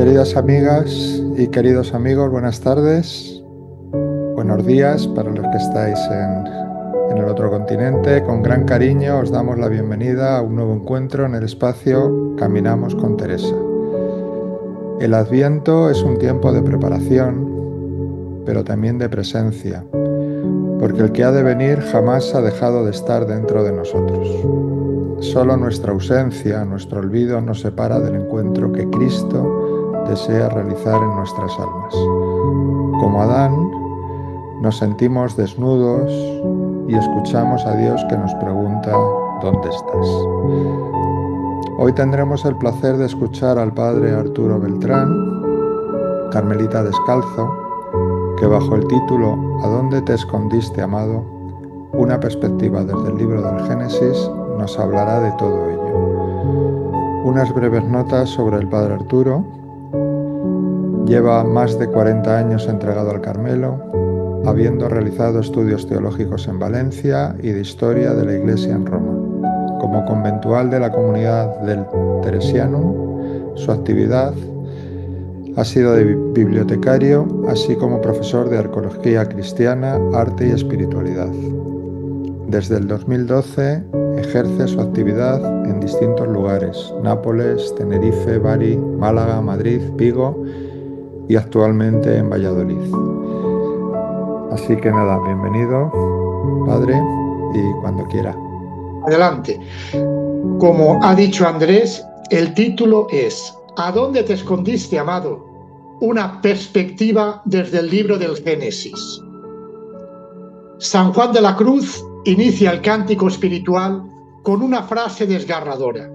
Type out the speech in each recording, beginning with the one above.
Queridas amigas y queridos amigos, buenas tardes, buenos días para los que estáis en el otro continente. Con gran cariño os damos la bienvenida a un nuevo encuentro en el espacio Caminamos con Teresa. El Adviento es un tiempo de preparación, pero también de presencia, porque el que ha de venir jamás ha dejado de estar dentro de nosotros. Solo nuestra ausencia, nuestro olvido nos separa del encuentro que Cristo desea realizar en nuestras almas. Como Adán, nos sentimos desnudos y escuchamos a Dios que nos pregunta: ¿dónde estás? Hoy tendremos el placer de escuchar al padre Arturo Beltrán, carmelita descalzo, que bajo el título ¿A dónde te escondiste, amado?, una perspectiva desde el libro del Génesis, nos hablará de todo ello. Unas breves notas sobre el padre Arturo. Lleva más de 40 años entregado al Carmelo, habiendo realizado estudios teológicos en Valencia y de historia de la Iglesia en Roma. Como conventual de la comunidad del Teresianum, su actividad ha sido de bibliotecario, así como profesor de arqueología cristiana, arte y espiritualidad. Desde el 2012 ejerce su actividad en distintos lugares: Nápoles, Tenerife, Bari, Málaga, Madrid, Vigo y actualmente en Valladolid. Así que nada, bienvenido, padre, y cuando quiera. Adelante. Como ha dicho Andrés, el título es ¿A dónde te escondiste, amado? Una perspectiva desde el libro del Génesis. San Juan de la Cruz inicia el cántico espiritual con una frase desgarradora: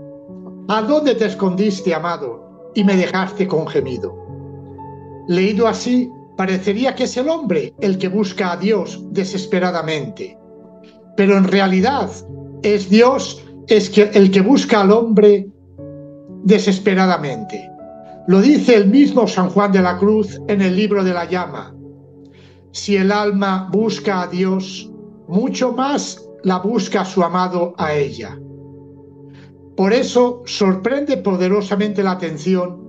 ¿A dónde te escondiste, amado, y me dejaste con gemido? Leído así, parecería que es el hombre el que busca a Dios desesperadamente, pero en realidad es Dios el que busca al hombre desesperadamente. Lo dice el mismo San Juan de la Cruz en el libro de la llama: si el alma busca a Dios, mucho más la busca su amado a ella. Por eso sorprende poderosamente la atención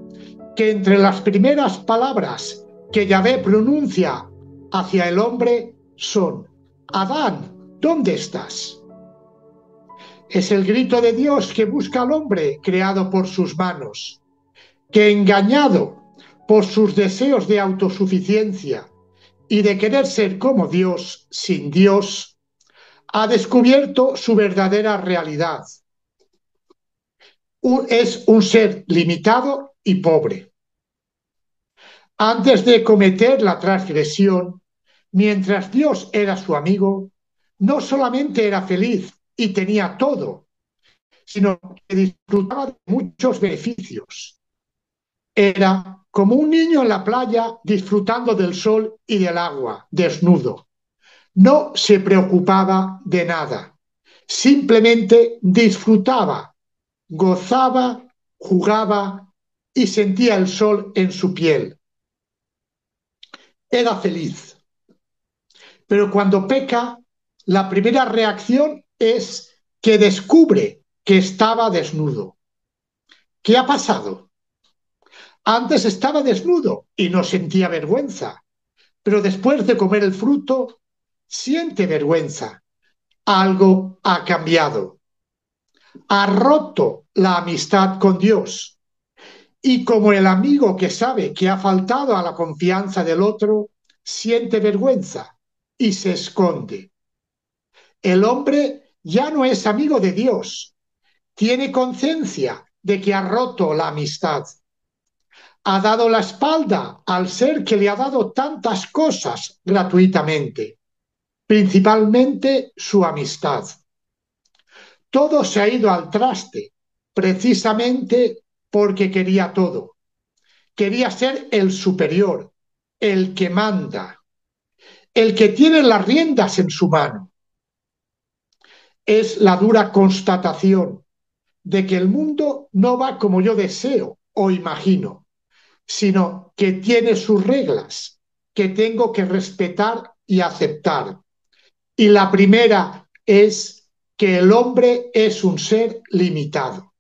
que entre las primeras palabras que Yahvé pronuncia hacia el hombre son: Adán, ¿dónde estás? Es el grito de Dios que busca al hombre creado por sus manos, que engañado por sus deseos de autosuficiencia y de querer ser como Dios sin Dios, ha descubierto su verdadera realidad. Es un ser limitado y pobre. Antes de cometer la transgresión, mientras Dios era su amigo, no solamente era feliz y tenía todo, sino que disfrutaba de muchos beneficios. Era como un niño en la playa disfrutando del sol y del agua, desnudo. No se preocupaba de nada, simplemente disfrutaba, gozaba, jugaba y sentía el sol en su piel. Era feliz. Pero cuando peca, la primera reacción es que descubre que estaba desnudo. ¿Qué ha pasado? Antes estaba desnudo y no sentía vergüenza, pero después de comer el fruto, siente vergüenza. Algo ha cambiado. Ha roto la amistad con Dios. Y como el amigo que sabe que ha faltado a la confianza del otro, siente vergüenza y se esconde. El hombre ya no es amigo de Dios. Tiene conciencia de que ha roto la amistad. Ha dado la espalda al ser que le ha dado tantas cosas gratuitamente, principalmente su amistad. Todo se ha ido al traste, precisamente porque quería todo. Quería ser el superior, el que manda, el que tiene las riendas en su mano. Es la dura constatación de que el mundo no va como yo deseo o imagino, sino que tiene sus reglas que tengo que respetar y aceptar. Y la primera es que el hombre es un ser limitado.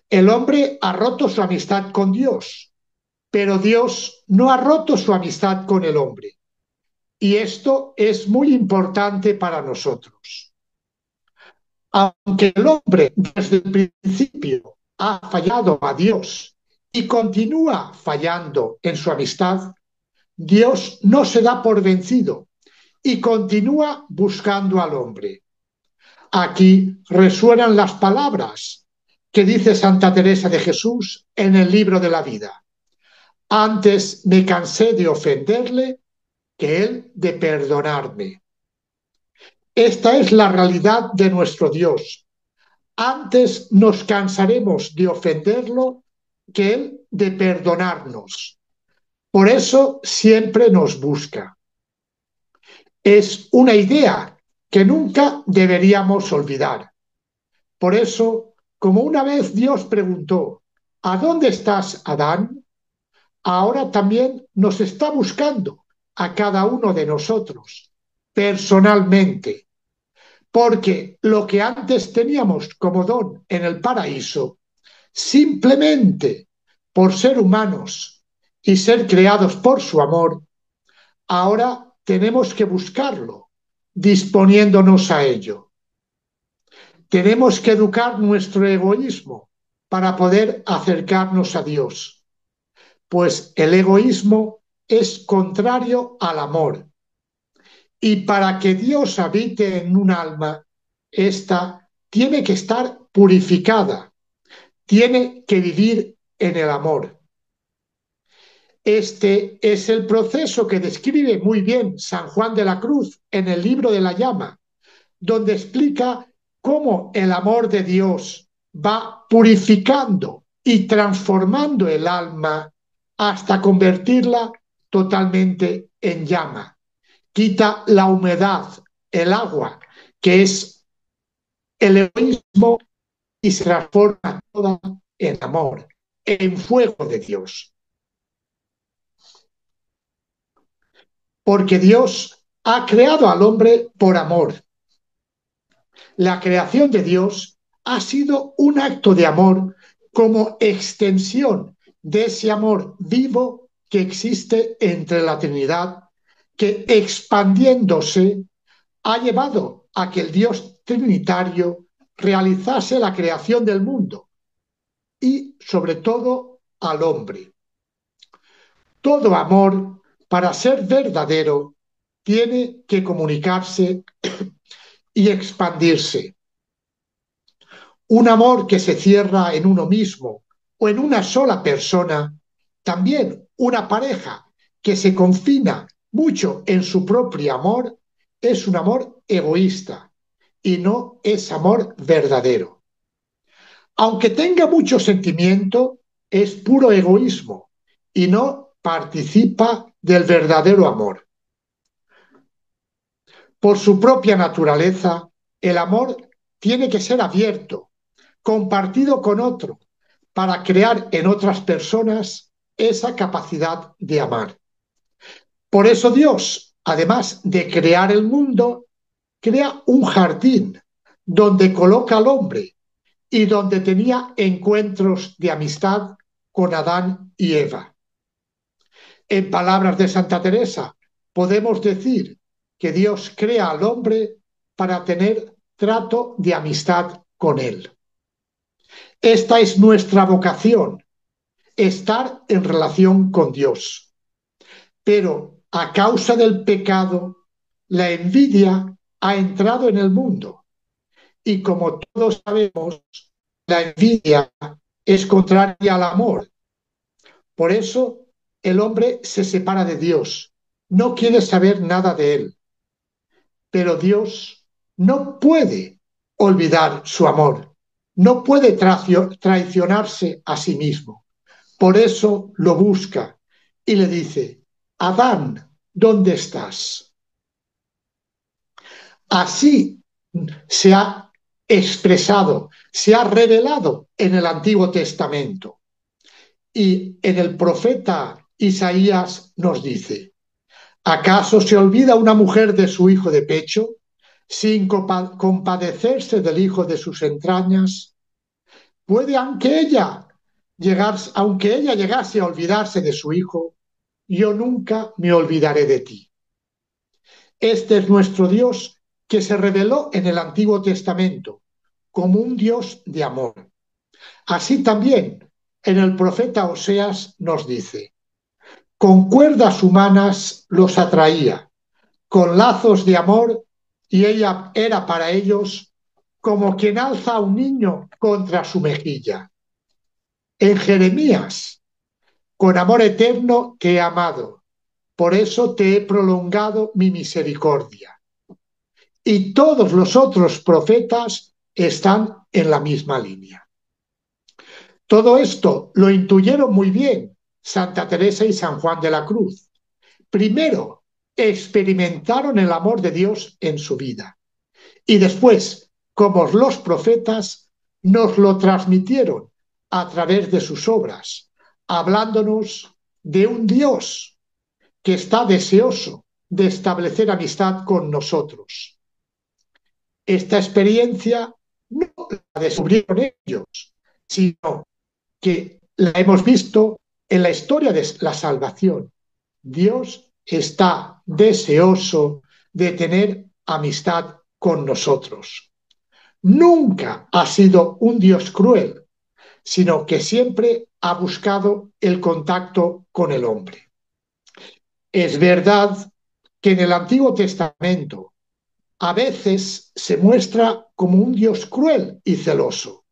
El hombre ha roto su amistad con Dios, pero Dios no ha roto su amistad con el hombre. Y esto es muy importante para nosotros. Aunque el hombre desde el principio ha fallado a Dios y continúa fallando en su amistad, Dios no se da por vencido y continúa buscando al hombre. Aquí resuenan las palabras que dice Santa Teresa de Jesús en el libro de la vida. Antes me cansé de ofenderle que él de perdonarme. Esta es la realidad de nuestro Dios. Antes nos cansaremos de ofenderlo que él de perdonarnos. Por eso siempre nos busca. Es una idea que nunca deberíamos olvidar. Por eso, como una vez Dios preguntó, ¿a dónde estás, Adán? Ahora también nos está buscando a cada uno de nosotros, personalmente, porque lo que antes teníamos como don en el paraíso, simplemente por ser humanos y ser creados por su amor, ahora tenemos que buscarlo, disponiéndonos a ello. Tenemos que educar nuestro egoísmo para poder acercarnos a Dios, pues el egoísmo es contrario al amor. Y para que Dios habite en un alma, ésta tiene que estar purificada, tiene que vivir en el amor. Este es el proceso que describe muy bien San Juan de la Cruz en el libro de la llama, donde explica cómo el amor de Dios va purificando y transformando el alma hasta convertirla totalmente en llama. Quita la humedad, el agua, que es el egoísmo, y se transforma toda en amor, en fuego de Dios. Porque Dios ha creado al hombre por amor. La creación de Dios ha sido un acto de amor como extensión de ese amor vivo que existe entre la Trinidad, que expandiéndose ha llevado a que el Dios trinitario realizase la creación del mundo y, sobre todo, al hombre. Todo amor, para ser verdadero, tiene que comunicarse y expandirse. Un amor que se cierra en uno mismo o en una sola persona, también una pareja que se confina mucho en su propio amor, es un amor egoísta y no es amor verdadero. Aunque tenga mucho sentimiento, es puro egoísmo y no participa del verdadero amor. Por su propia naturaleza, el amor tiene que ser abierto, compartido con otro, para crear en otras personas esa capacidad de amar. Por eso Dios, además de crear el mundo, crea un jardín donde coloca al hombre y donde tenía encuentros de amistad con Adán y Eva. En palabras de Santa Teresa, podemos decir que Dios crea al hombre para tener trato de amistad con él. Esta es nuestra vocación, estar en relación con Dios. Pero a causa del pecado, la envidia ha entrado en el mundo. Y como todos sabemos, la envidia es contraria al amor. Por eso el hombre se separa de Dios, no quiere saber nada de él. Pero Dios no puede olvidar su amor, no puede traicionarse a sí mismo. Por eso lo busca y le dice, Adán, ¿dónde estás? Así se ha expresado, se ha revelado en el Antiguo Testamento. Y en el profeta Isaías nos dice, ¿acaso se olvida una mujer de su hijo de pecho, sin compadecerse del hijo de sus entrañas? Puede, aunque ella llegase a olvidarse de su hijo, yo nunca me olvidaré de ti. Este es nuestro Dios que se reveló en el Antiguo Testamento como un Dios de amor. Así también en el profeta Oseas nos dice: con cuerdas humanas los atraía, con lazos de amor, y ella era para ellos como quien alza a un niño contra su mejilla. En Jeremías: con amor eterno te he amado, por eso te he prolongado mi misericordia. Y todos los otros profetas están en la misma línea. Todo esto lo intuyeron muy bien Santa Teresa y San Juan de la Cruz. Primero, experimentaron el amor de Dios en su vida y después, como los profetas, nos lo transmitieron a través de sus obras, hablándonos de un Dios que está deseoso de establecer amistad con nosotros. Esta experiencia no la descubrieron ellos, sino que la hemos visto en la historia de la salvación. Dios está deseoso de tener amistad con nosotros. Nunca ha sido un Dios cruel, sino que siempre ha buscado el contacto con el hombre. Es verdad que en el Antiguo Testamento a veces se muestra como un Dios cruel y celoso,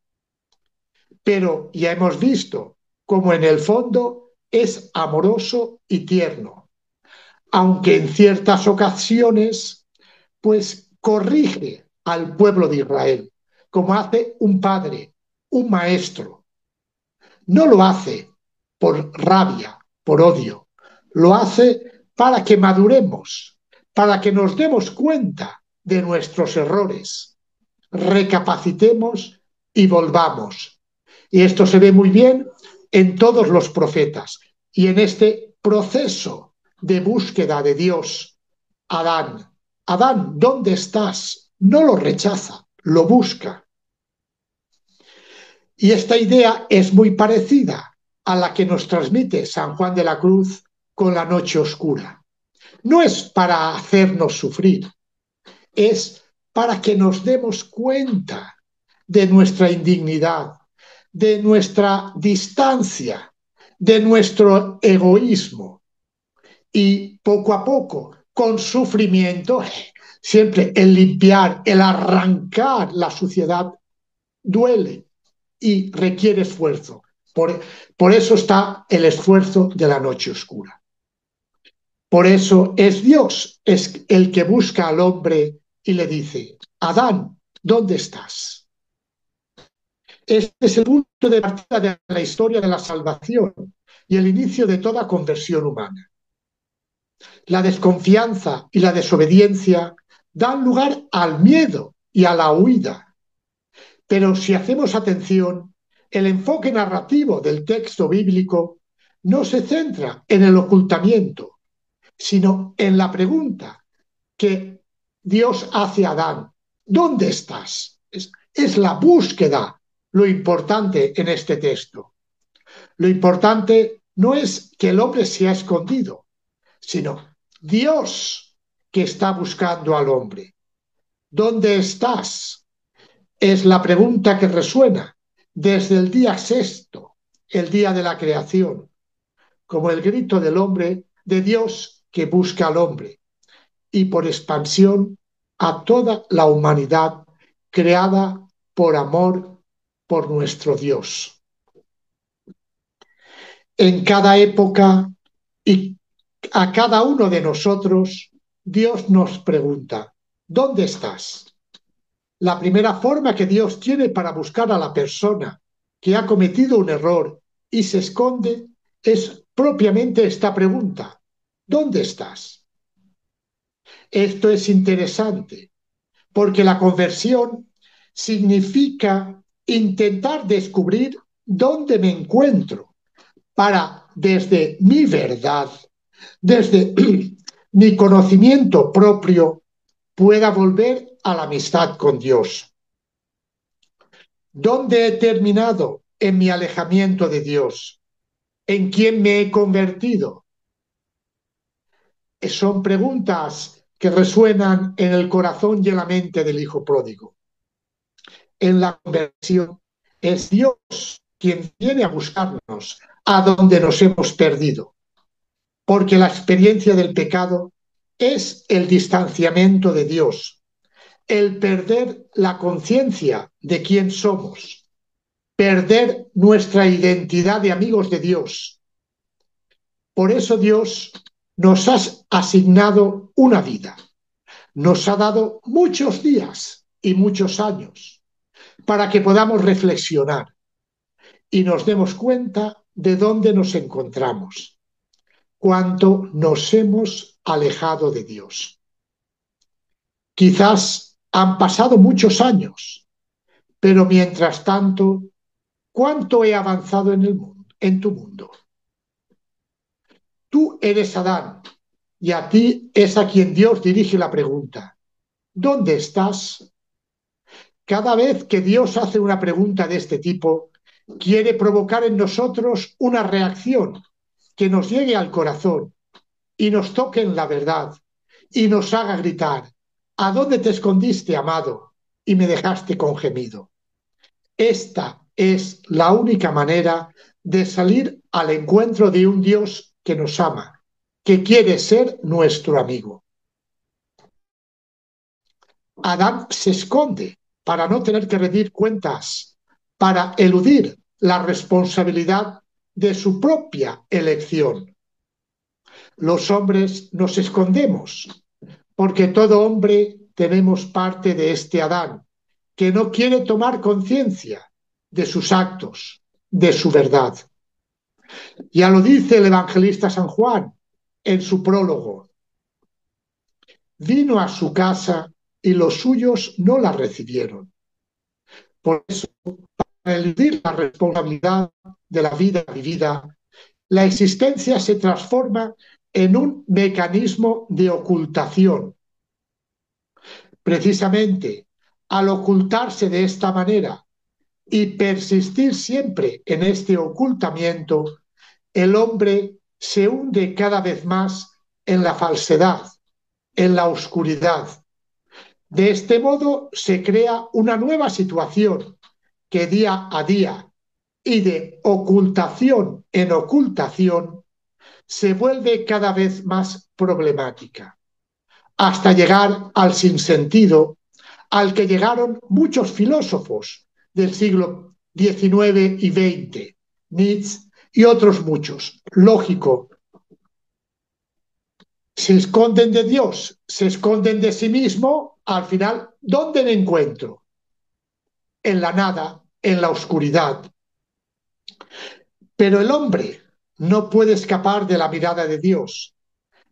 pero ya hemos visto cómo en el fondo es amoroso y tierno, aunque en ciertas ocasiones pues corrige al pueblo de Israel, como hace un padre, un maestro. No lo hace por rabia, por odio, lo hace para que maduremos, para que nos demos cuenta de nuestros errores, recapacitemos y volvamos. Y esto se ve muy bien en todos los profetas y en este proceso de búsqueda de Dios. Adán, Adán, ¿dónde estás? No lo rechaza, lo busca. Y esta idea es muy parecida a la que nos transmite San Juan de la Cruz con la noche oscura. No es para hacernos sufrir, es para que nos demos cuenta de nuestra indignidad, de nuestra distancia, de nuestro egoísmo. Y poco a poco, con sufrimiento, siempre el limpiar, el arrancar la suciedad duele y requiere esfuerzo. Por eso está el esfuerzo de la noche oscura. Por eso es Dios es el que busca al hombre y le dice: Adán, ¿dónde estás? Este es el punto de partida de la historia de la salvación y el inicio de toda conversión humana. La desconfianza y la desobediencia dan lugar al miedo y a la huida. Pero si hacemos atención, el enfoque narrativo del texto bíblico no se centra en el ocultamiento, sino en la pregunta que Dios hace a Adán: ¿dónde estás? Es la búsqueda lo importante en este texto. Lo importante no es que el hombre se ha escondido, sino Dios que está buscando al hombre. ¿Dónde estás? Es la pregunta que resuena desde el día sexto, el día de la creación, como el grito del hombre, de Dios que busca al hombre, y por expansión a toda la humanidad creada por amor por nuestro Dios. En cada época y a cada uno de nosotros, Dios nos pregunta: ¿dónde estás? La primera forma que Dios tiene para buscar a la persona que ha cometido un error y se esconde es propiamente esta pregunta: ¿dónde estás? Esto es interesante porque la conversión significa intentar descubrir dónde me encuentro para, desde mi verdad, desde mi conocimiento propio, pueda volver a la amistad con Dios. ¿Dónde he terminado en mi alejamiento de Dios? ¿En quién me he convertido? Son preguntas que resuenan en el corazón y en la mente del hijo pródigo. En la conversión es Dios quien viene a buscarnos a donde nos hemos perdido, porque la experiencia del pecado es el distanciamiento de Dios, el perder la conciencia de quién somos, perder nuestra identidad de amigos de Dios. Por eso Dios nos ha asignado una vida, nos ha dado muchos días y muchos años para que podamos reflexionar y nos demos cuenta de dónde nos encontramos, cuánto nos hemos alejado de Dios. Quizás han pasado muchos años, pero mientras tanto, ¿cuánto he avanzado en el mundo, en tu mundo? Tú eres Adán y a ti es a quien Dios dirige la pregunta: ¿dónde estás? Cada vez que Dios hace una pregunta de este tipo, quiere provocar en nosotros una reacción que nos llegue al corazón y nos toque en la verdad y nos haga gritar: ¿a dónde te escondiste, amado, y me dejaste con gemido? Esta es la única manera de salir al encuentro de un Dios que nos ama, que quiere ser nuestro amigo. Adán se esconde para no tener que rendir cuentas, para eludir la responsabilidad de su propia elección. Los hombres nos escondemos porque todo hombre tenemos parte de este Adán, que no quiere tomar conciencia de sus actos, de su verdad. Ya lo dice el evangelista San Juan en su prólogo: vino a su casa y los suyos no la recibieron. Por eso, para eludir la responsabilidad de la vida vivida, la existencia se transforma en un mecanismo de ocultación. Precisamente, al ocultarse de esta manera y persistir siempre en este ocultamiento, el hombre se hunde cada vez más en la falsedad, en la oscuridad. De este modo se crea una nueva situación que día a día y de ocultación en ocultación se vuelve cada vez más problemática, hasta llegar al sinsentido al que llegaron muchos filósofos del siglo XIX y XX, Nietzsche y otros muchos. Lógico, se esconden de Dios, se esconden de sí mismo, al final, ¿dónde me encuentro? En la nada, en la oscuridad. Pero el hombre no puede escapar de la mirada de Dios,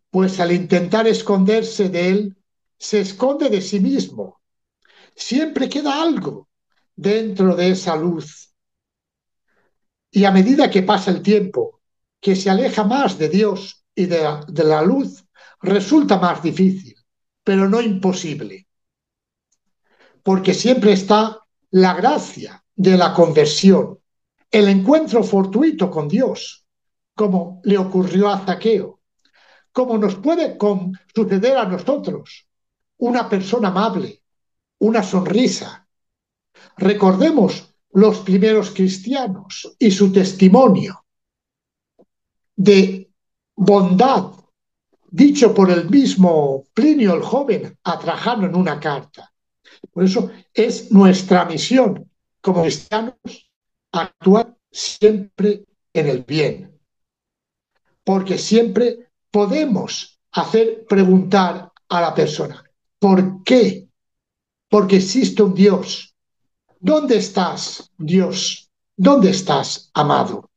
pues al intentar esconderse de él, se esconde de sí mismo. Siempre queda algo dentro de esa luz. Y a medida que pasa el tiempo, que se aleja más de Dios y de la luz, resulta más difícil, pero no imposible, porque siempre está la gracia de la conversión, el encuentro fortuito con Dios, como le ocurrió a Zaqueo, como nos puede suceder a nosotros, una persona amable, una sonrisa. Recordemos los primeros cristianos y su testimonio de bondad, dicho por el mismo Plinio el joven a Trajano en una carta. Por eso es nuestra misión como cristianos actuar siempre en el bien, porque siempre podemos hacer preguntar a la persona: ¿por qué? Porque existe un Dios. ¿Dónde estás, Dios? ¿Dónde estás, amado?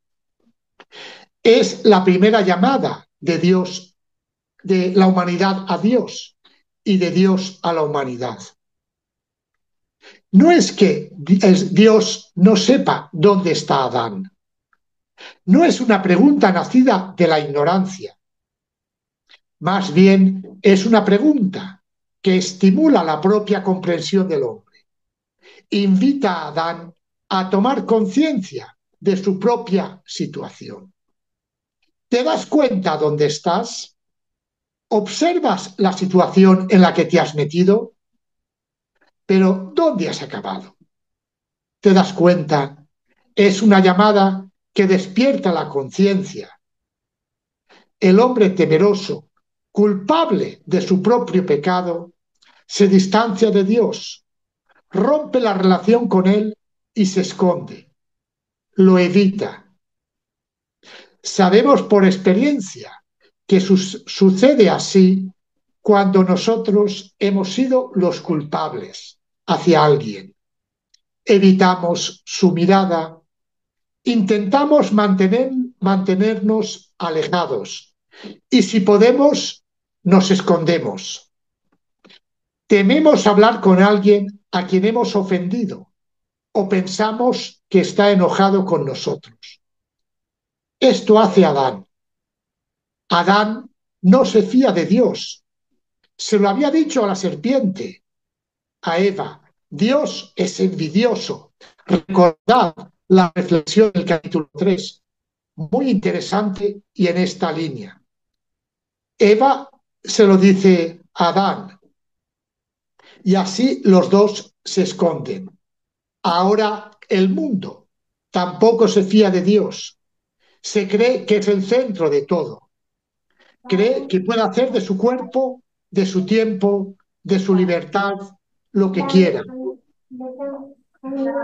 Es la primera llamada de Dios, de la humanidad a Dios y de Dios a la humanidad. No es que Dios no sepa dónde está Adán. No es una pregunta nacida de la ignorancia. Más bien es una pregunta que estimula la propia comprensión del hombre. Invita a Adán a tomar conciencia de su propia situación. ¿Te das cuenta dónde estás? ¿Observas la situación en la que te has metido? Pero ¿dónde has acabado? ¿Te das cuenta? Es una llamada que despierta la conciencia. El hombre temeroso, culpable de su propio pecado, se distancia de Dios, rompe la relación con Él y se esconde, lo evita. Sabemos por experiencia que sucede así cuando nosotros hemos sido los culpables hacia alguien. Evitamos su mirada, intentamos mantenernos alejados y si podemos, nos escondemos. Tememos hablar con alguien a quien hemos ofendido o pensamos que está enojado con nosotros. Esto hace Adán. Adán no se fía de Dios. Se lo había dicho a la serpiente, a Eva. Dios es envidioso. Recordad la reflexión del capítulo 3, muy interesante y en esta línea. Eva se lo dice a Adán y así los dos se esconden. Ahora el mundo tampoco se fía de Dios. Se cree que es el centro de todo. Cree que puede hacer de su cuerpo, de su tiempo, de su libertad, lo que quiera.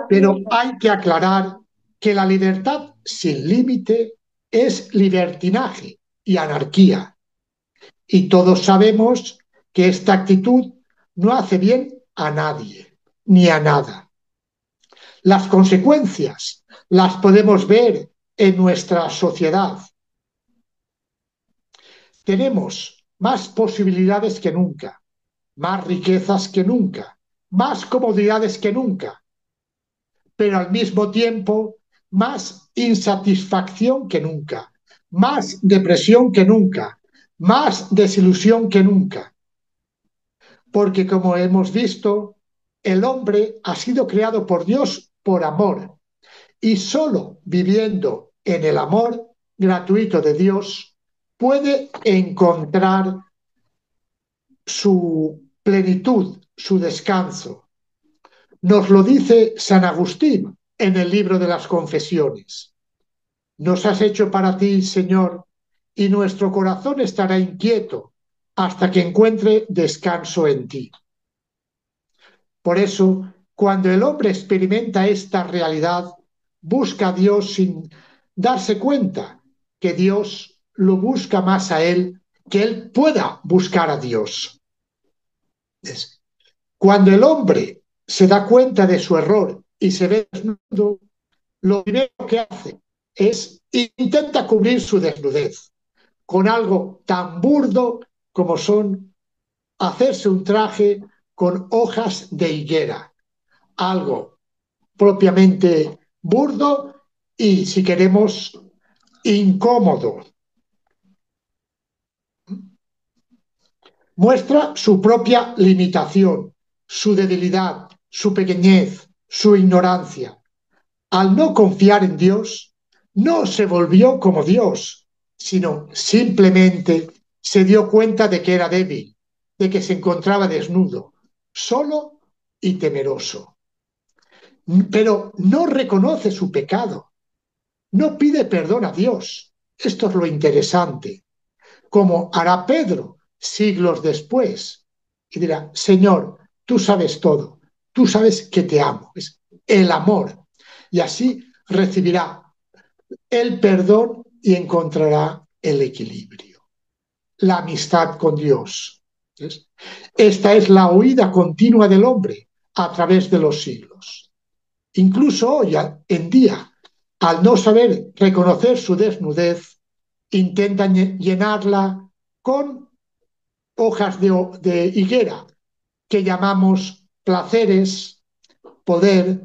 Pero hay que aclarar que la libertad sin límite es libertinaje y anarquía. Y todos sabemos que esta actitud no hace bien a nadie, ni a nada. Las consecuencias las podemos ver en nuestra sociedad. Tenemos más posibilidades que nunca, más riquezas que nunca, más comodidades que nunca, pero al mismo tiempo más insatisfacción que nunca, más depresión que nunca, más desilusión que nunca. Porque como hemos visto, el hombre ha sido creado por Dios por amor y solo viviendo en el amor gratuito de Dios puede encontrar su plenitud, su descanso. Nos lo dice San Agustín en el libro de las Confesiones. Nos has hecho para ti, Señor, y nuestro corazón estará inquieto hasta que encuentre descanso en ti. Por eso, cuando el hombre experimenta esta realidad, busca a Dios sin darse cuenta que Dios lo busca más a él, que él pueda buscar a Dios. Cuando el hombre se da cuenta de su error y se ve desnudo, lo primero que hace es intenta cubrir su desnudez con algo tan burdo como son hacerse un traje con hojas de higuera, algo propiamente burdo y, si queremos, incómodo. Muestra su propia limitación, su debilidad, su pequeñez, su ignorancia. Al no confiar en Dios, no se volvió como Dios, sino simplemente se dio cuenta de que era débil, de que se encontraba desnudo, solo y temeroso. Pero no reconoce su pecado, no pide perdón a Dios. Esto es lo interesante. Como hará Pedro siglos después y dirá, Señor, tú sabes todo, tú sabes que te amo. Es el amor. Y así recibirá el perdón y encontrará el equilibrio, la amistad con Dios. ¿Ves? Esta es la huida continua del hombre a través de los siglos. Incluso hoy en día, al no saber reconocer su desnudez, intentan llenarla con hojas de higuera que llamamos placeres, poder,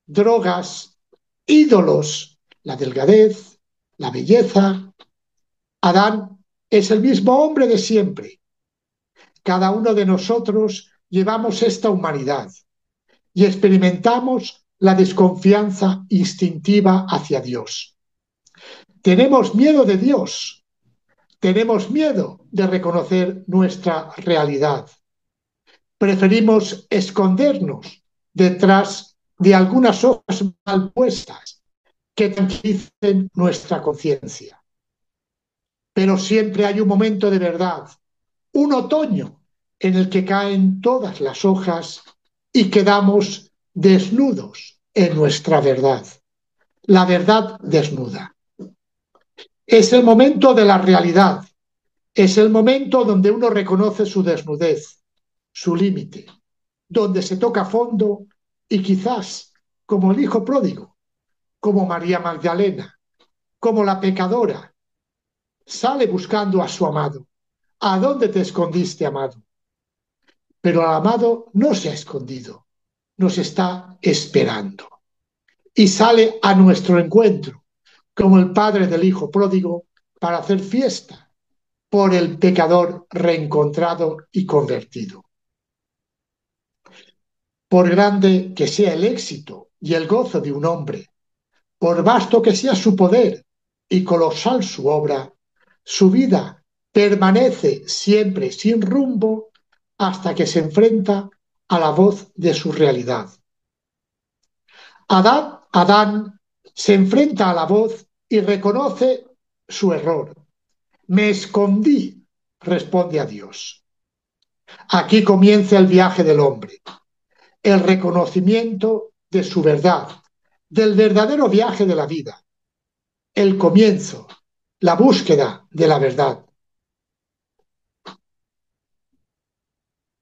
drogas, ídolos, la delgadez, la belleza. Adán es el mismo hombre de siempre. Cada uno de nosotros llevamos esta humanidad y experimentamos la desconfianza instintiva hacia Dios. Tenemos miedo de Dios, tenemos miedo de reconocer nuestra realidad. Preferimos escondernos detrás de algunas hojas mal puestas que tranquilicen nuestra conciencia. Pero siempre hay un momento de verdad, un otoño en el que caen todas las hojas y quedamos desnudos en nuestra verdad. La verdad desnuda. Es el momento de la realidad. Es el momento donde uno reconoce su desnudez, su límite, donde se toca fondo y quizás, como el hijo pródigo, como María Magdalena, como la pecadora, sale buscando a su amado. ¿A dónde te escondiste, amado? Pero el amado no se ha escondido, nos está esperando. Y sale a nuestro encuentro, como el padre del hijo pródigo, para hacer fiesta por el pecador reencontrado y convertido. Por grande que sea el éxito y el gozo de un hombre, por vasto que sea su poder y colosal su obra, su vida permanece siempre sin rumbo hasta que se enfrenta a la voz de su realidad. Adán se enfrenta a la voz y reconoce su error. Me escondí, responde a Dios. Aquí comienza el viaje del hombre, el reconocimiento de su verdad, del verdadero viaje de la vida, el comienzo, la búsqueda de la verdad.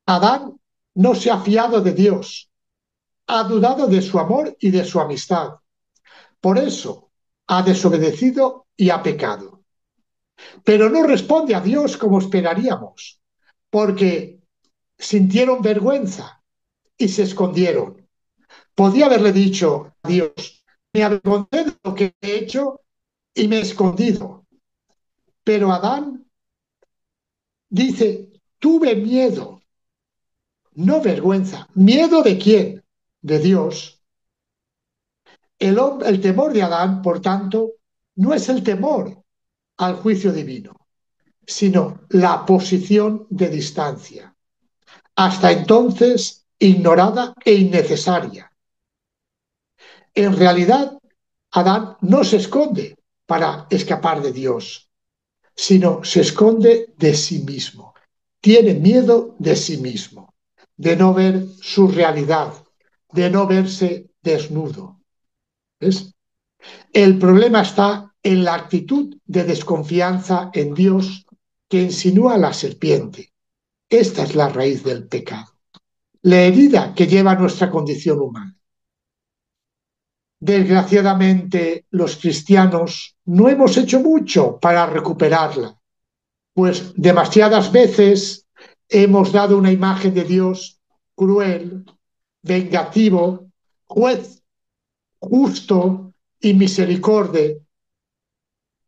Adán no se ha fiado de Dios, ha dudado de su amor y de su amistad. Por eso ha desobedecido y ha pecado. Pero no responde a Dios como esperaríamos, porque sintieron vergüenza y se escondieron. Podía haberle dicho a Dios, me avergoncé de lo que he hecho y me he escondido. Pero Adán dice, tuve miedo, no vergüenza. ¿Miedo de quién? De Dios. El temor de Adán, por tanto, no es el temor al juicio divino, sino la posición de distancia, hasta entonces ignorada e innecesaria. En realidad, Adán no se esconde para escapar de Dios, sino se esconde de sí mismo. Tiene miedo de sí mismo, de no ver su realidad, de no verse desnudo. ¿Ves? El problema está en la actitud de desconfianza en Dios que insinúa la serpiente. Esta es la raíz del pecado, la herida que lleva nuestra condición humana. Desgraciadamente, los cristianos no hemos hecho mucho para recuperarla, pues demasiadas veces hemos dado una imagen de Dios cruel, vengativo, juez justo y misericordia,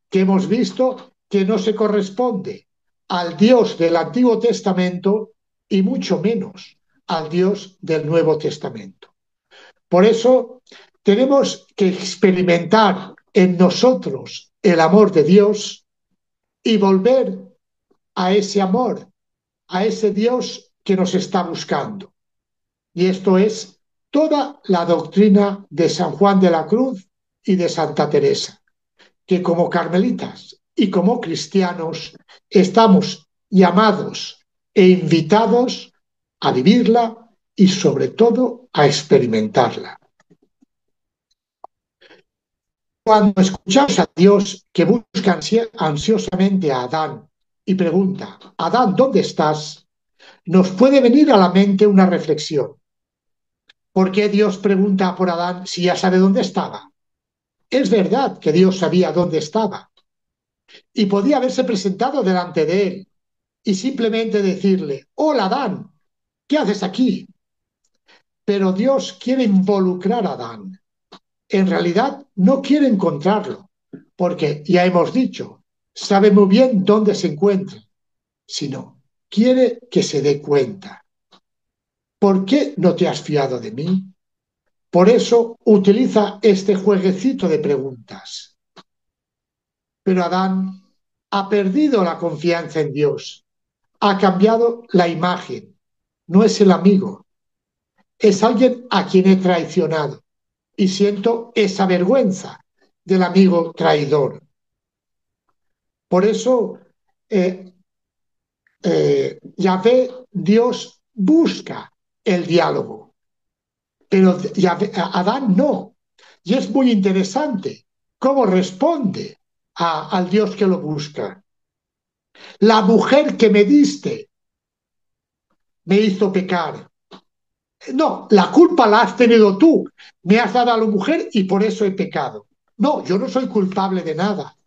que hemos visto que no se corresponde al Dios del Antiguo Testamento y mucho menos al Dios del Nuevo Testamento. Por eso tenemos que experimentar en nosotros el amor de Dios y volver a ese amor, a ese Dios que nos está buscando. Y esto es toda la doctrina de San Juan de la Cruz y de Santa Teresa, que como carmelitas y como cristianos estamos llamados e invitados a vivirla y sobre todo a experimentarla. Cuando escuchamos a Dios que busca ansiosamente a Adán y pregunta, Adán, ¿dónde estás?, nos puede venir a la mente una reflexión. ¿Por qué Dios pregunta por Adán si ya sabe dónde estaba? Es verdad que Dios sabía dónde estaba y podía haberse presentado delante de él y simplemente decirle, hola Adán, ¿qué haces aquí? Pero Dios quiere involucrar a Adán. En realidad no quiere encontrarlo, porque ya hemos dicho, sabe muy bien dónde se encuentra, sino quiere que se dé cuenta. ¿Por qué no te has fiado de mí? Por eso utiliza este jueguecito de preguntas. Pero Adán ha perdido la confianza en Dios, ha cambiado la imagen, no es el amigo, es alguien a quien he traicionado y siento esa vergüenza del amigo traidor. Por eso Yahvé, Dios busca el diálogo, pero Adán no. Y es muy interesante cómo responde al Dios que lo busca. La mujer que me diste me hizo pecar. No, la culpa la has tenido tú. Me has dado a la mujer y por eso he pecado. No, yo no soy culpable de nada.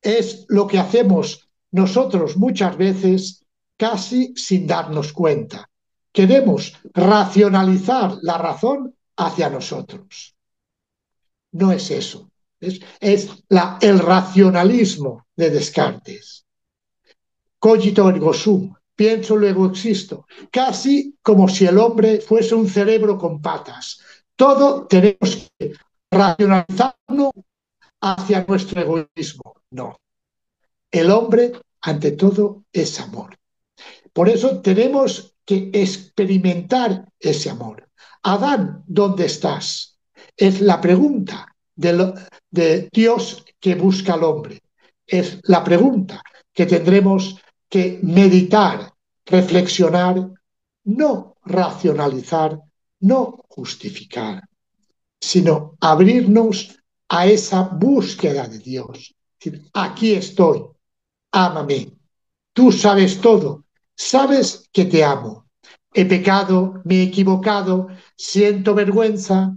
Es lo que hacemos nosotros muchas veces casi sin darnos cuenta. Queremos racionalizar la razón hacia nosotros. No es eso. El racionalismo de Descartes. Cogito ergo sum. Pienso, luego existo. Casi como si el hombre fuese un cerebro con patas. Todo tenemos que racionalizarlo hacia nuestro egoísmo. No. El hombre, ante todo, es amor. Por eso tenemos que experimentar ese amor. Adán, ¿dónde estás? Es la pregunta de Dios que busca al hombre. Es la pregunta que tendremos que meditar, reflexionar, no racionalizar, no justificar, sino abrirnos a esa búsqueda de Dios. Es decir, aquí estoy, ámame, tú sabes todo, sabes que te amo. He pecado, me he equivocado, siento vergüenza,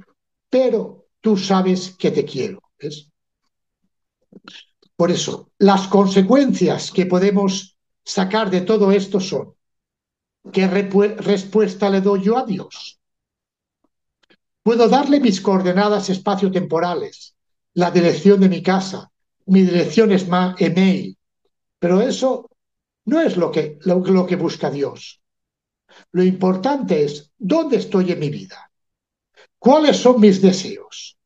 pero tú sabes que te quiero. ¿Ves? Por eso, las consecuencias que podemos sacar de todo esto son: ¿qué respuesta le doy yo a Dios? Puedo darle mis coordenadas espaciotemporales, la dirección de mi casa, mi dirección es email, pero eso no es lo que busca Dios. Lo importante es dónde estoy en mi vida, cuáles son mis deseos,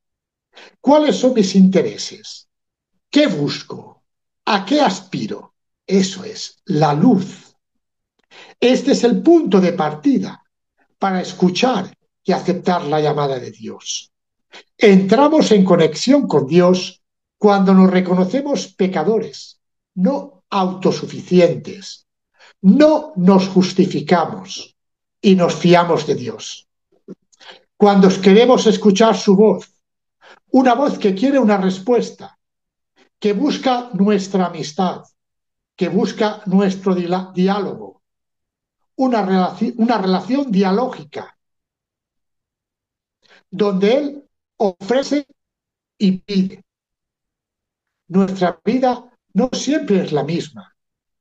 cuáles son mis intereses, qué busco, a qué aspiro. Eso es la luz. Este es el punto de partida para escuchar y aceptar la llamada de Dios. Entramos en conexión con Dios cuando nos reconocemos pecadores, no autosuficientes. No nos justificamos y nos fiamos de Dios. Cuando queremos escuchar su voz, una voz que quiere una respuesta, que busca nuestra amistad, que busca nuestro diálogo, una relación dialógica, donde Él ofrece y pide. Nuestra vida no siempre es la misma.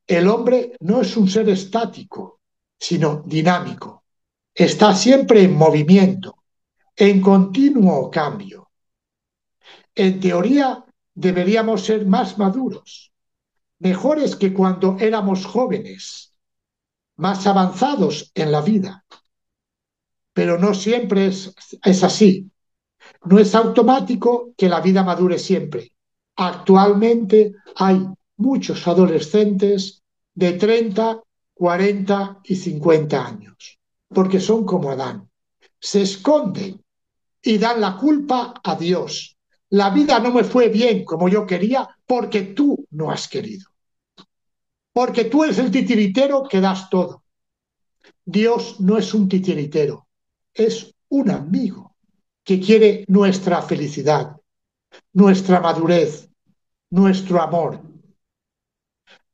El hombre no es un ser estático, sino dinámico. Está siempre en movimiento, en continuo cambio. En teoría, deberíamos ser más maduros, mejores que cuando éramos jóvenes, más avanzados en la vida. Pero no siempre es así. No es automático que la vida madure siempre. Actualmente hay muchos adolescentes de 30, 40 y 50 años, porque son como Adán. Se esconden y dan la culpa a Dios. La vida no me fue bien como yo quería porque tú no has querido. Porque tú eres el titiritero que das todo. Dios no es un titiritero, es un amigo que quiere nuestra felicidad, nuestra madurez, nuestro amor.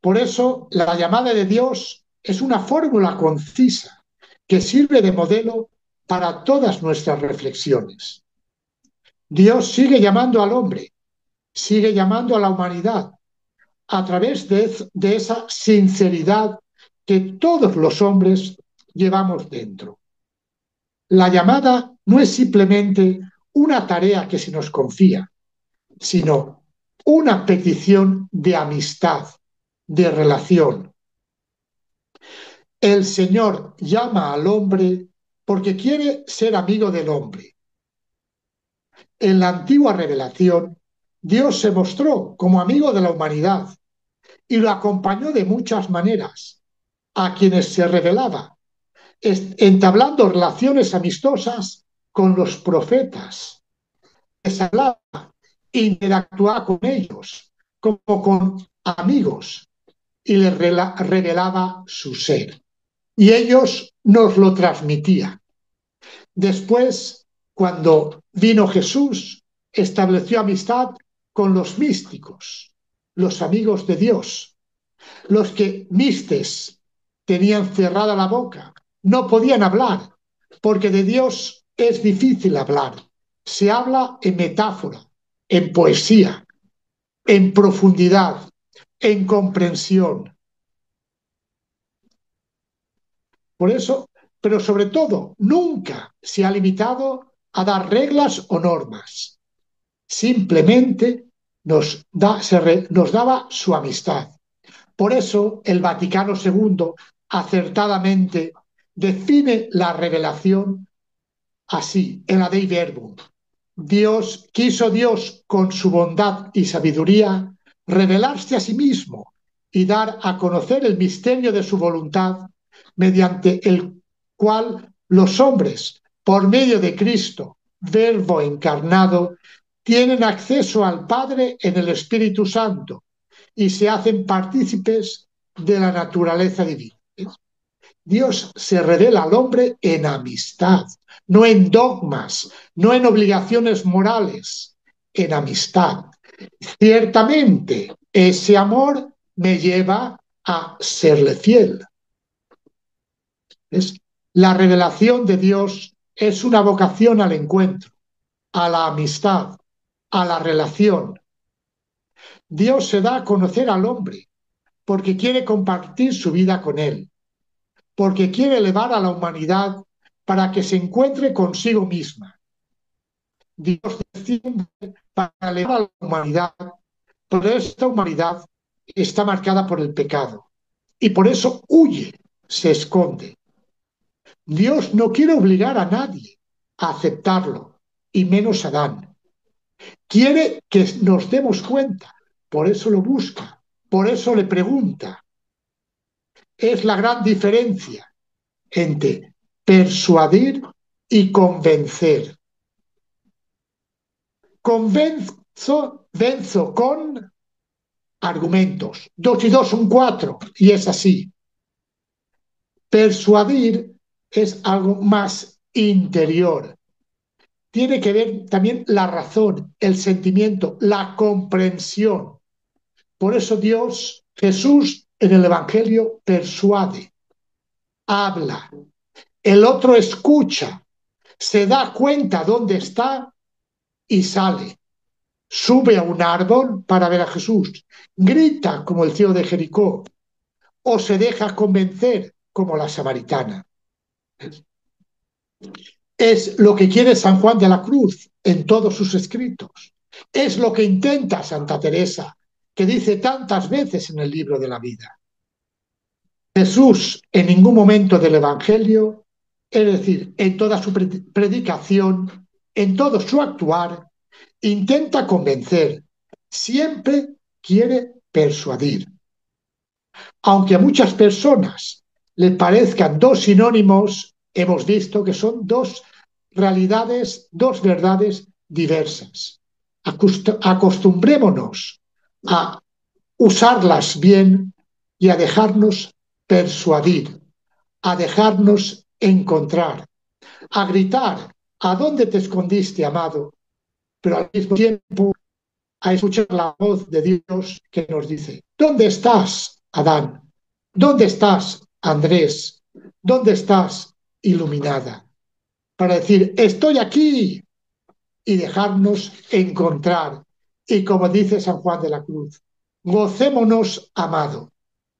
Por eso la llamada de Dios es una fórmula concisa que sirve de modelo para todas nuestras reflexiones. Dios sigue llamando al hombre, sigue llamando a la humanidad a través de esa sinceridad que todos los hombres llevamos dentro. La llamada no es simplemente una tarea que se nos confía, sino una petición de amistad, de relación. El Señor llama al hombre porque quiere ser amigo del hombre. En la antigua revelación, Dios se mostró como amigo de la humanidad y lo acompañó de muchas maneras a quienes se revelaba, entablando relaciones amistosas con los profetas. Les hablaba, interactuaba con ellos como con amigos y les revelaba su ser. Y ellos nos lo transmitían. Después, cuando vino Jesús, estableció amistad con los místicos, los amigos de Dios, los que mistes tenían cerrada la boca, no podían hablar, porque de Dios es difícil hablar. Se habla en metáfora, en poesía, en profundidad, en comprensión. Por eso, pero sobre todo, nunca se ha limitado a dar reglas o normas. Simplemente nos daba su amistad. Por eso el Vaticano II acertadamente define la revelación así, en la Dei Verbum. Dios, con su bondad y sabiduría, revelarse a sí mismo y dar a conocer el misterio de su voluntad, mediante el cual los hombres, por medio de Cristo, Verbo encarnado, tienen acceso al Padre en el Espíritu Santo y se hacen partícipes de la naturaleza divina. Dios se revela al hombre en amistad, no en dogmas, no en obligaciones morales, en amistad. Ciertamente, ese amor me lleva a serle fiel. ¿Ves? La revelación de Dios es una vocación al encuentro, a la amistad, a la relación. Dios se da a conocer al hombre porque quiere compartir su vida con él, porque quiere elevar a la humanidad para que se encuentre consigo misma. Dios desciende para elevar a la humanidad, pero esta humanidad está marcada por el pecado y por eso huye, se esconde. Dios no quiere obligar a nadie a aceptarlo, y menos a Adán. Quiere que nos demos cuenta, por eso lo busca, por eso le pregunta. Es la gran diferencia entre persuadir y convencer. Venzo con argumentos. 2 y 2 son 4 y es así. Persuadir es algo más interior. Tiene que ver también la razón, el sentimiento, la comprensión. Por eso Jesús en el Evangelio persuade, habla. El otro escucha, se da cuenta dónde está y sale. Sube a un árbol para ver a Jesús, grita como el ciego de Jericó, o se deja convencer como la samaritana. Es lo que quiere San Juan de la Cruz en todos sus escritos. Es lo que intenta Santa Teresa, que dice tantas veces en el libro de la vida. Jesús en ningún momento del Evangelio, es decir, en toda su predicación, en todo su actuar, intenta convencer, siempre quiere persuadir. Aunque a muchas personas le parezcan dos sinónimos, hemos visto que son dos realidades, dos verdades diversas. Acostumbrémonos a usarlas bien y a dejarnos persuadir, a dejarnos encontrar, a gritar, ¿a dónde te escondiste, amado? Pero al mismo tiempo a escuchar la voz de Dios que nos dice, ¿dónde estás, Adán? ¿Dónde estás, Andrés? ¿Dónde estás, iluminada? Para decir, estoy aquí, y dejarnos encontrar. Y como dice San Juan de la Cruz, gocémonos, amado.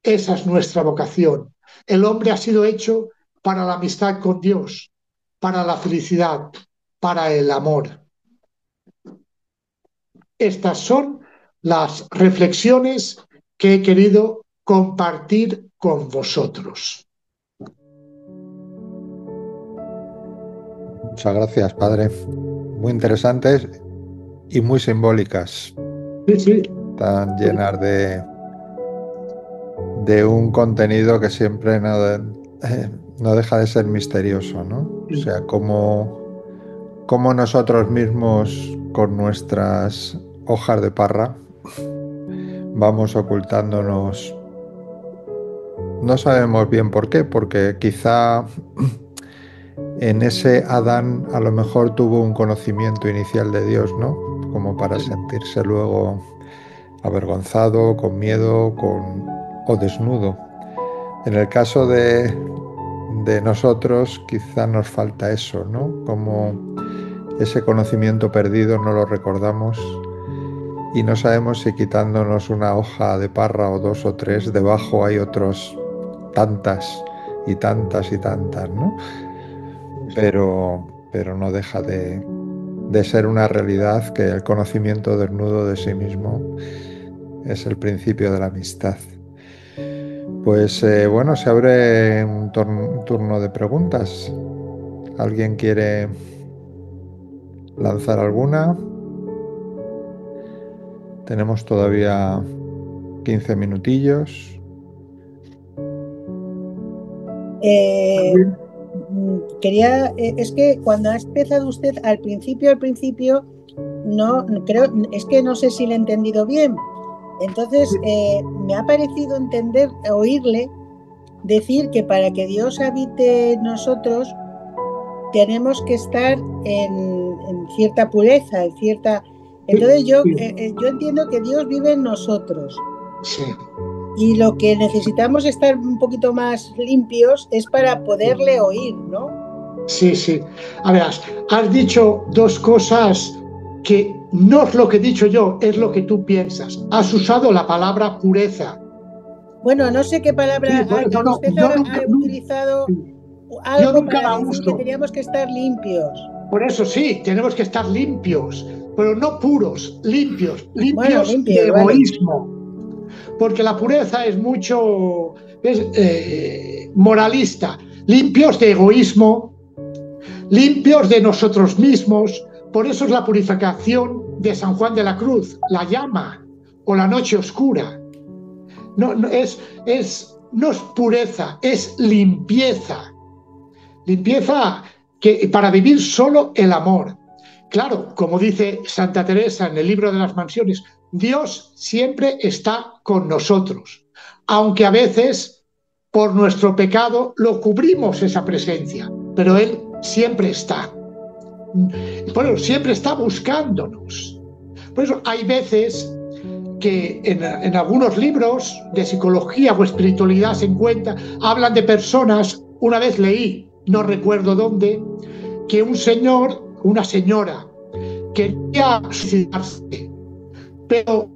Esa es nuestra vocación. El hombre ha sido hecho para la amistad con Dios, para la felicidad, para el amor. Estas son las reflexiones que he querido compartir con vosotros. Muchas gracias, padre. Muy interesantes y muy simbólicas. Sí, sí. Están llenas de un contenido que siempre no deja de ser misterioso, ¿no? O sea, cómo nosotros mismos con nuestras hojas de parra vamos ocultándonos. No sabemos bien por qué, porque quizá en ese Adán a lo mejor tuvo un conocimiento inicial de Dios, ¿no? Como para sentirse luego avergonzado, con miedo, o desnudo. En el caso de nosotros quizá nos falta eso, ¿no? Como ese conocimiento perdido no lo recordamos y no sabemos si quitándonos una hoja de parra o dos o tres, debajo hay otros tantas y tantas y tantas, ¿no? Pero no deja de ser una realidad que el conocimiento desnudo de sí mismo es el principio de la amistad. Pues bueno, se abre un turno de preguntas. ¿Alguien quiere lanzar alguna? Tenemos todavía 15 minutillos. Es que cuando ha empezado usted al principio, no creo, es que no sé si le he entendido bien. Entonces, me ha parecido oírle decir que para que Dios habite en nosotros tenemos que estar en cierta pureza, en cierta. Entonces yo entiendo que Dios vive en nosotros. Sí. Y lo que necesitamos estar un poquito más limpios es para poderle oír, ¿no? Sí, sí. A ver, has dicho dos cosas que no es lo que he dicho yo, es lo que tú piensas. Has usado la palabra pureza. Bueno, no sé qué palabra usted ha utilizado. Algo para decir que teníamos que estar limpios. Por eso sí, tenemos que estar limpios, pero no puros, limpios de egoísmo. Vale. Porque la pureza es mucho moralista, limpios de egoísmo, limpios de nosotros mismos. Por eso es la purificación de San Juan de la Cruz, la llama o la noche oscura. No es pureza, es limpieza. Limpieza que para vivir solo el amor. Claro, como dice Santa Teresa en el libro de las mansiones, Dios siempre está con nosotros, aunque a veces por nuestro pecado lo cubrimos esa presencia, pero Él siempre está. Por eso siempre está buscándonos. Por eso hay veces que en algunos libros de psicología o espiritualidad se encuentra, hablan de personas. Una vez leí, no recuerdo dónde, que un señor, una señora, quería suicidarse, pero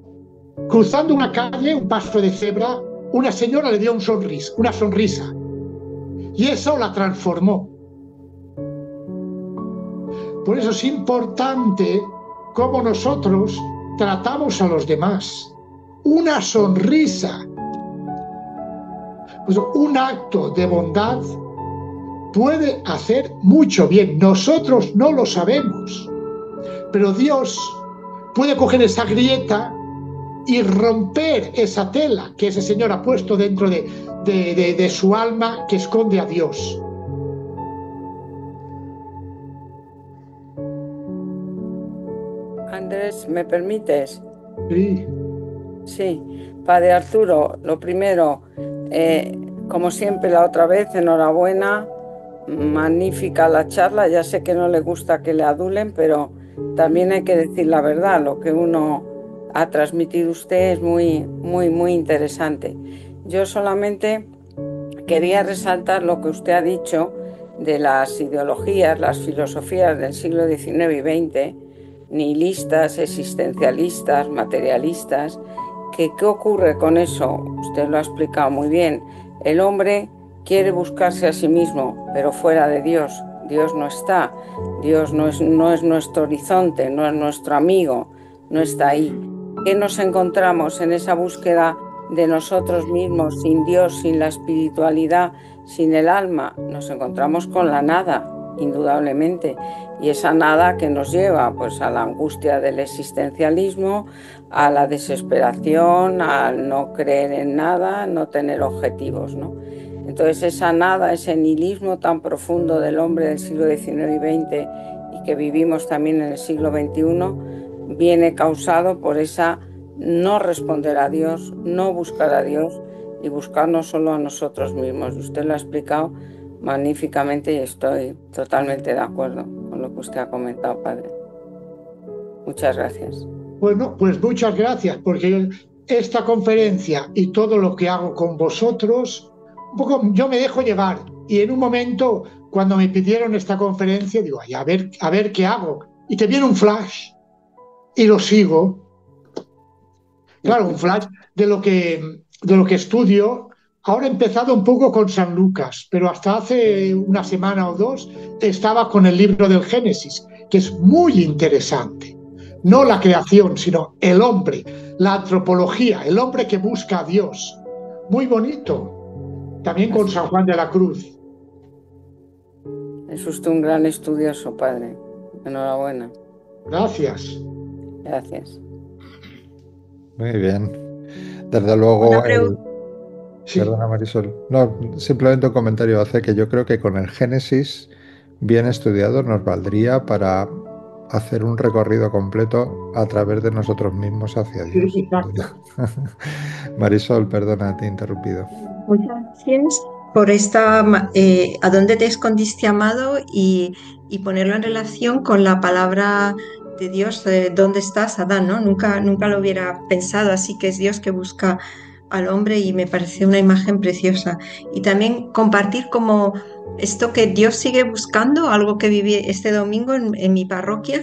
cruzando una calle, un paso de cebra, una señora le dio una sonrisa, y eso la transformó. Por eso es importante cómo nosotros tratamos a los demás. Una sonrisa, pues un acto de bondad puede hacer mucho bien. Nosotros no lo sabemos, pero Dios puede coger esa grieta y romper esa tela que ese señor ha puesto dentro de su alma, que esconde a Dios. Andrés, ¿me permites? Sí. Sí, Padre Arturo, lo primero, como siempre la otra vez, enhorabuena, magnífica la charla. Ya sé que no le gusta que le adulen, pero también hay que decir la verdad. Lo que uno ha transmitido usted es muy, muy, muy interesante. Yo solamente quería resaltar lo que usted ha dicho de las ideologías, las filosofías del siglo XIX y XX, nihilistas, existencialistas, materialistas. ¿Qué ocurre con eso? Usted lo ha explicado muy bien. El hombre quiere buscarse a sí mismo, pero fuera de Dios. Dios no está. Dios no es nuestro horizonte, no es nuestro amigo, no está ahí. ¿Qué nos encontramos en esa búsqueda de nosotros mismos, sin Dios, sin la espiritualidad, sin el alma? Nos encontramos con la nada. indudablemente. Y esa nada que nos lleva pues a la angustia del existencialismo, a la desesperación, al no creer en nada, no tener objetivos, ¿no? Entonces esa nada, ese nihilismo tan profundo del hombre del siglo XIX y XX y que vivimos también en el siglo XXI, viene causado por esa no responder a Dios, no buscar a Dios y buscarnos solo a nosotros mismos. Usted lo ha explicado magníficamente y estoy totalmente de acuerdo con lo que usted ha comentado, padre. Muchas gracias. Bueno, pues muchas gracias, porque esta conferencia y todo lo que hago con vosotros, un poco yo me dejo llevar. Y en un momento, cuando me pidieron esta conferencia, digo, ay, a ver qué hago. Y te viene un flash y lo sigo. Claro, un flash de lo que estudio. Ahora he empezado un poco con San Lucas, pero hasta hace una semana o dos estaba con el libro del Génesis, que es muy interesante. No la creación, sino el hombre, la antropología, el hombre que busca a Dios. Muy bonito. También con San Juan de la Cruz. Es usted un gran estudioso, padre. Enhorabuena. Gracias. Gracias. Muy bien. Desde luego, Sí. perdona Marisol. No, simplemente un comentario hace que yo creo que con el Génesis bien estudiado nos valdría para hacer un recorrido completo a través de nosotros mismos hacia Dios. Sí, exacto. Marisol, perdona, te he interrumpido. Muchas gracias por a dónde te escondiste, amado, y ponerlo en relación con la palabra de Dios, dónde estás, Adán, ¿no? Nunca lo hubiera pensado, así que es Dios que busca al hombre y me parece una imagen preciosa. Y también compartir como esto que Dios sigue buscando, algo que viví este domingo en mi parroquia.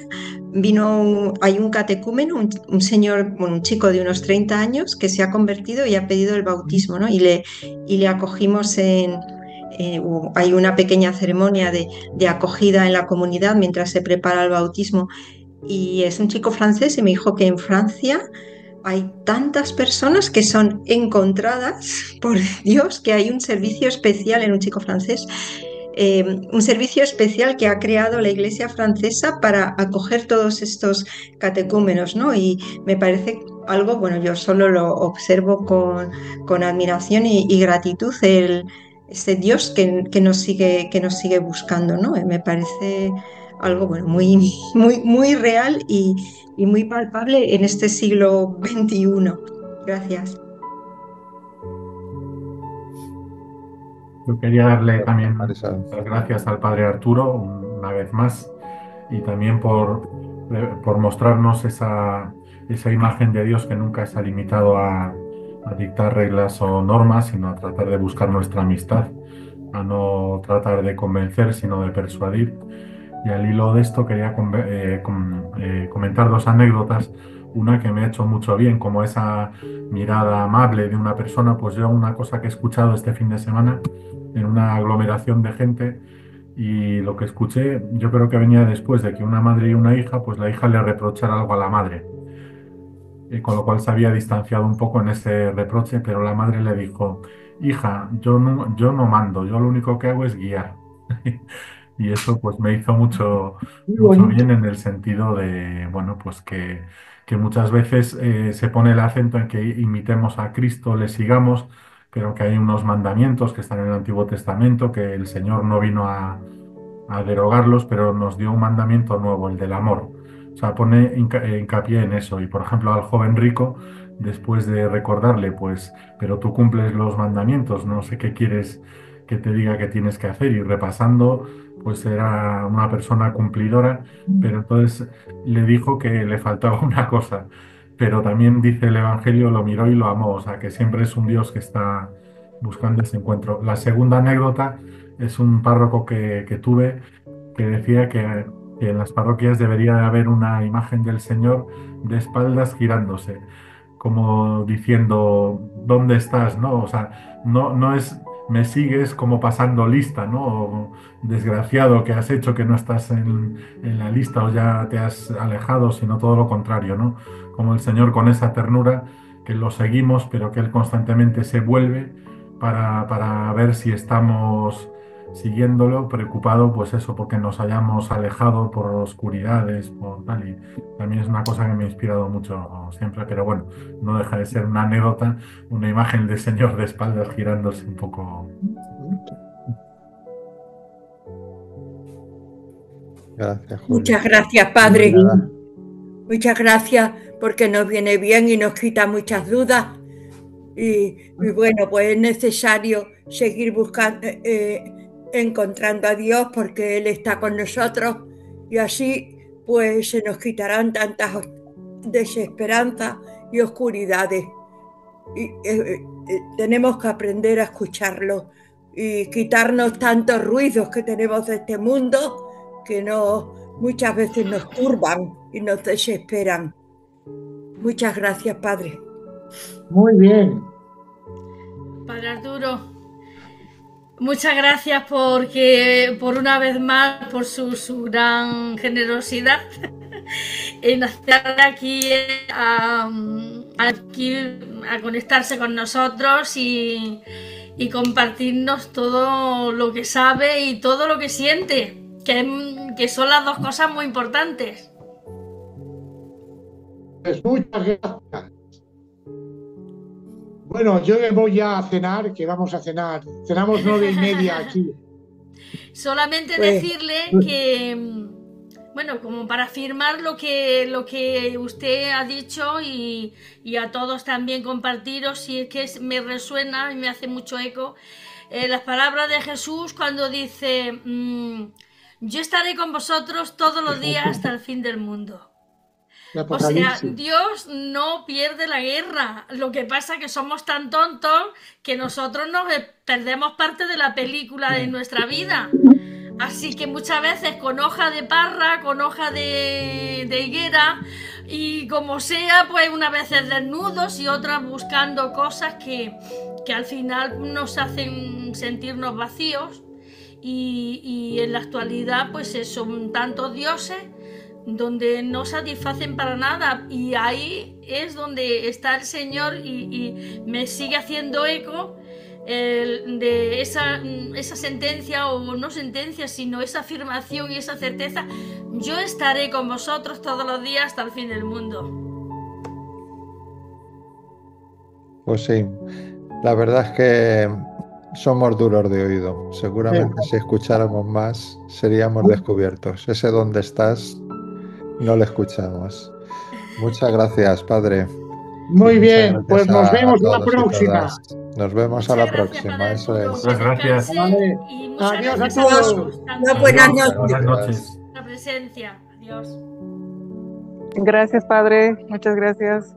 Hay un catecúmeno, un señor, bueno, un chico de unos 30 años que se ha convertido y ha pedido el bautismo, ¿no? Y le acogimos hay una pequeña ceremonia de acogida en la comunidad mientras se prepara el bautismo. Y es un chico francés y me dijo que en Francia hay tantas personas que son encontradas por Dios, que hay un servicio especial en un chico francés, un servicio especial que ha creado la Iglesia francesa para acoger todos estos catecúmenos, ¿no? Y me parece algo, bueno, yo solo lo observo con admiración y gratitud, este Dios que nos sigue buscando, ¿no? Me parece algo, bueno, muy real y muy palpable en este siglo XXI. Gracias. Yo quería darle también Marisol. las gracias al padre Arturo una vez más y también por mostrarnos esa imagen de Dios que nunca se ha limitado a dictar reglas o normas, sino a tratar de buscar nuestra amistad, a no tratar de convencer, sino de persuadir. Y al hilo de esto quería comentar dos anécdotas. Una que me ha hecho mucho bien, como esa mirada amable de una persona. Pues yo una cosa que he escuchado este fin de semana en una aglomeración de gente, y lo que escuché yo creo que venía después de que una madre y una hija, pues la hija le reprochara algo a la madre, con lo cual se había distanciado un poco en ese reproche, pero la madre le dijo: hija, yo no mando, yo lo único que hago es guiar. Y eso pues me hizo mucho bien en el sentido de, bueno, pues que muchas veces se pone el acento en que imitemos a Cristo, le sigamos, pero que hay unos mandamientos que están en el Antiguo Testamento, que el Señor no vino a derogarlos, pero nos dio un mandamiento nuevo, el del amor. O sea, pone hincapié en eso. Y por ejemplo, al joven rico, después de recordarle, pues, pero tú cumples los mandamientos, no sé qué quieres que te diga que tienes que hacer, y repasando, pues era una persona cumplidora, pero entonces le dijo que le faltaba una cosa. Pero también dice el Evangelio, lo miró y lo amó, o sea que siempre es un Dios que está buscando ese encuentro. La segunda anécdota es un párroco que tuve, que decía que en las parroquias debería de haber una imagen del Señor de espaldas girándose, como diciendo: ¿dónde estás? ¿No? O sea, no es me sigues como pasando lista, ¿no? O, desgraciado, que has hecho que no estás en la lista o ya te has alejado, sino todo lo contrario, ¿no? Como el Señor con esa ternura, que lo seguimos, pero que Él constantemente se vuelve para ver si estamos siguiéndolo, preocupado, pues eso, porque nos hayamos alejado por oscuridades, por tal, y también es una cosa que me ha inspirado mucho siempre, pero bueno, no deja de ser una anécdota, una imagen del Señor de espaldas girándose un poco. Gracias, Julio. Muchas gracias, Padre. Nada. Muchas gracias porque nos viene bien y nos quita muchas dudas. Y bueno, pues es necesario seguir buscando, encontrando a Dios porque Él está con nosotros y así pues se nos quitarán tantas desesperanzas y oscuridades. Y tenemos que aprender a escucharlo y quitarnos tantos ruidos que tenemos de este mundo que muchas veces nos turban y nos desesperan. Muchas gracias, Padre. Muy bien. Padre Arturo, muchas gracias por una vez más, por su gran generosidad en estar aquí a conectarse con nosotros y compartirnos todo lo que sabe y todo lo que siente, que son las dos cosas muy importantes. Pues muchas gracias. Bueno, yo me voy ya a cenar, que vamos a cenar. Cenamos 9:30 aquí. Solamente decirle que, bueno, como para afirmar lo que usted ha dicho y a todos también compartiros, si es que me resuena y me hace mucho eco, las palabras de Jesús cuando dice, yo estaré con vosotros todos los días hasta el fin del mundo. O sea, Dios no pierde la guerra. Lo que pasa es que somos tan tontos que nosotros nos perdemos parte de la película de nuestra vida. Así que muchas veces con hoja de parra, con hoja de higuera y como sea, pues unas veces desnudos y otras buscando cosas que al final nos hacen sentirnos vacíos y en la actualidad pues son tantos dioses donde no satisfacen para nada y ahí es donde está el Señor y me sigue haciendo eco de esa sentencia o no sentencia sino esa afirmación y esa certeza: yo estaré con vosotros todos los días hasta el fin del mundo. Pues sí, la verdad es que somos duros de oído. Seguramente si escucháramos más seríamos descubiertos. Ese donde estás no lo escuchamos. Muchas gracias, Padre. Muy bien, pues nos vemos a la próxima. Nos vemos a la próxima, eso es. Muchas gracias. Vale. Adiós a todos. Buenas noches. Buenas noches. La presencia. Adiós. Gracias, Padre. Muchas gracias.